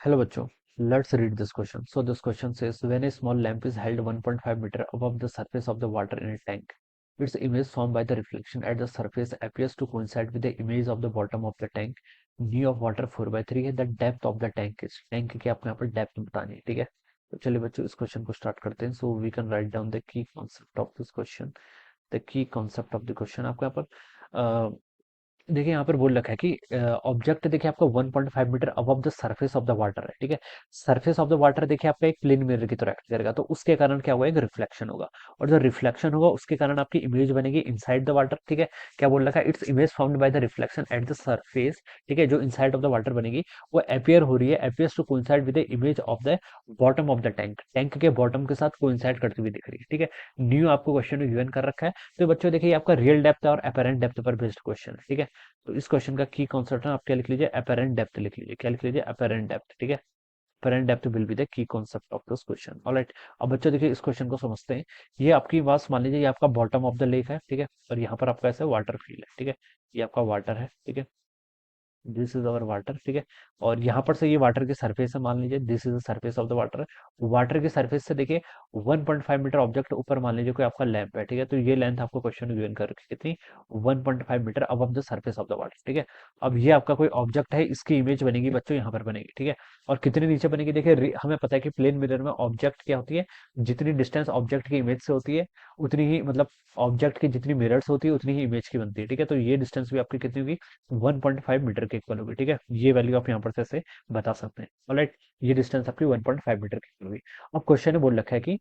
Hello बच्चों, let's read this question. So this question says when a small lamp is held 1.5 meter above the surface of the water in a tank, its image formed by the reflection at the surface appears to coincide with the image of the bottom of the tank. Nu of water 4/3 है, the depth of the tank is tank की आपको यहाँ पर depth बतानी है, ठीक है। तो चलिए बच्चों इस क्वेश्चन को स्टार्ट करते हैं। So we can write down the key concept of this question. The key concept of the question आपको यहाँ पर देखिए यहाँ पर बोल रखा है कि ऑब्जेक्ट देखिए आपका 1.5 metre above the surface of the water है, ठीक है। सरफेस ऑफ द वाटर देखिए आपका एक प्लेन मिरर की तरह एक्ट करेगा, तो उसके कारण क्या होगा, एक रिफ्लेक्शन होगा। और जो रिफ्लेक्शन होगा उसके कारण आपकी इमेज बनेगी इनसाइड द वाटर, ठीक है। क्या बोल रखा है, its image formed by the reflection at the surface, ठीक है। जो इनसाइड ऑफ द वाटर बनेगी वो अपियर हो रही है, appears to coincide with the image of the bottom of the tank, tank के बॉटम के साथ कोइंसाइड करती हुई दिख रही है, ठीक है। न्यू आपको क्वेश्चन में गिवन कर रखा है। तो बच्चों देखिए आपका रियल डेप्थ और अपेरेंट डेप्थ पर बेस्ड क्वेश्चन है, ठीक है। तो इस क्वेश्चन का की कॉन्सेप्ट है, आप क्या लिख लीजिए, अपेरेंट डेप्थ लिख लीजिए। क्या लिख लीजिए, अपेरेंट डेप्थ, ठीक है। Apparent depth will be the key concept of this question. Alright, अब बच्चों देखिए इस क्वेश्चन को समझते हैं। ये आपकी बात मान लीजिए, ये आपका बॉटम ऑफ द लेक है, ठीक है। और यहाँ पर आपका ऐसा वाटर फील है, ठीक है। ये आपका वाटर है, ठीक है। दिस इज अवर वाटर, ठीक है। और यहाँ पर से ये वाटर की सरफेस है, मान लीजिए this is the surface of the water. Water की सरफेस से देखिए 1.5 मीटर ऑब्जेक्ट ऊपर मान लीजिए कोई आपका लैंप है, ठीक है। तो ये लेंथ आपको क्वेश्चन में गिवन कर रखी है कितनी, 1.5 metre above the surface of the water, ठीक है। अब ये आपका कोई ऑब्जेक्ट है, इसकी इमेज बनेगी बच्चों यहाँ पर बनेगी, ठीक है। और कितने नीचे बनेगी, देखिए हमें पता है कि प्लेन मिरर में ऑब्जेक्ट क्या होती है, जितनी डिस्टेंस ऑब्जेक्ट की इमेज से होती है उतनी ही, मतलब ऑब्जेक्ट की जितनी मिरर्स होती है उतनी ही इमेज की बनती है, ठीक है। तो ये डिस्टेंस भी आपकी कितनी होगी, 1.5 मीटर के इक्वल होगी, ठीक है। ये वैल्यू आप यहाँ पर से ऐसे बता सकते हैं। ऑलराइट, ये डिस्टेंस आपकी 1.5 मीटर की इक्वल होगी। अब क्वेश्चन ने बोल रखा है कि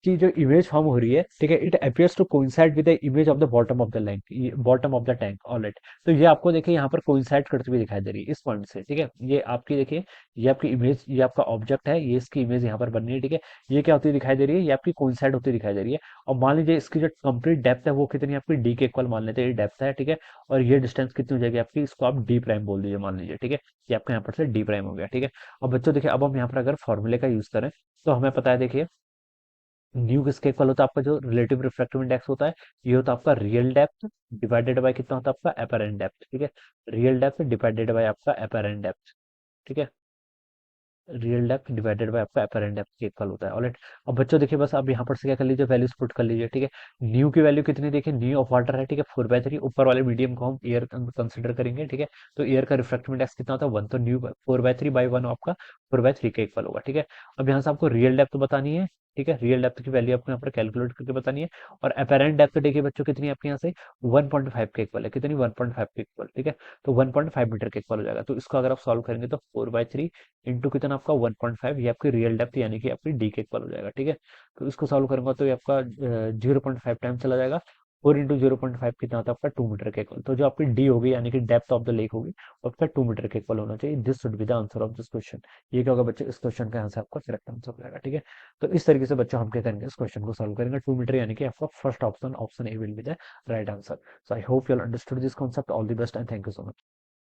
जो इमेज फॉर्म हो रही है, ठीक है, it appears to coincide with the image of the bottom of the lank, bottom of the tank. Alright, तो ये आपको देखिए यहाँ पर कोइंसाइड करते हुए दिखाई दे रही है इस पॉइंट से, ठीक है। ये आपकी देखिए, ये आपकी इमेज, ये आपका ऑब्जेक्ट है, ये इसकी इमेज यहाँ पर बन रही है, ठीक है। ये क्या होती दिखाई दे रही है, ये आपकी कोइंसाइड होती दिखाई दे रही है। और मान लीजिए इसकी जो कंप्लीट डेप्थ है वो कितनी, आपकी डी के इक्वल मान लेते हैं, ये डेप्थ है, ठीक है। और ये डिस्टेंस कितनी हो जाएगी आपकी, इसको आप डी प्राइम बोल दीजिए, मान लीजिए, ठीक है। ये आपका यहाँ पर से डी प्राइम हो गया, ठीक है। अब बच्चों देखिए, अब हम यहाँ पर अगर फॉर्मूले का यूज करें तो हमें पता है, देखिए न्यू किसके इक्वल होता है, आपका जो रिलेटिव रिफ्रैक्टिव इंडेक्स होता है, ये होता है आपका रियल डेप्थ डिवाइडेड बाय कितना होता है आपका अपेरेंट डेप्थ, ठीक है। रियल डेप्थ डिवाइडेड बाय आपका अपेरेंट डेप्थ, ठीक है। रियल डेप्थ डिवाइडेड बाय आपका अपेरेंट डेप्थ के इक्वल होता है। ऑलराइट, अब बच्चों देखिए बस अब यहाँ पर से क्या कर लीजिए, वैल्यूज पुट कर लीजिए, ठीक है। न्यू की वैल्यू कितनी, देखिए न्यू ऑफ वाटर है, ठीक है, 4/3। ऊपर वाले मीडियम को हम एयर कंसिडर करेंगे, ठीक है। तो एयर का रिफ्रैक्टिव इंडेक्स कितना होता है, 1। तो न्यू 4/3/1 आपका 4/3 के इक्वल होगा, ठीक है। अब यहाँ से आपको रियल डेप्थ बतानी है, ठीक है। रियल डेप्थ की वैल्यू आपको यहाँ पर कैलकुलेट करके बतानी है। और अपेरेंट डेप्थ देखिए बच्चों कितनी है आपके यहाँ से, 1.5 के इक्वल है, कितनी, 1.5 के इक्वल, ठीक है। तो 1.5 मीटर के इक्वल हो जाएगा। तो इसको अगर आप सॉल्व करेंगे तो 4/3 इंटू कितना आपका 1.5, ये आपकी रियल डेप्थ यानी कि आपकी डी के इक्वल हो जाएगा, ठीक है। तो इसको सॉल्व करूंगा तो ये आपका 0.5 टाइम चला जाएगा। 4 इंटू 0.5 कितना होता है आपका, 2 मीटर के इक्वल। तो जो आपकी डी होगी यानी कि डेप्थ ऑफ द लेक होगी वो आपका 2 मीटर के इक्वल होना चाहिए। This should be the answer of this question. ये क्या होगा बच्चों, इस क्वेश्चन का आंसर आपका करेक्ट आंसर हो जाएगा, ठीक है। तो इस तरीके से बच्चों हम क्या करेंगे, इस क्वेश्चन को सॉल्व करेंगे। 2 मीटर यानी कि आपका first option, option A will be the right answer. So I hope you understood this concept. All the best and thank you so much.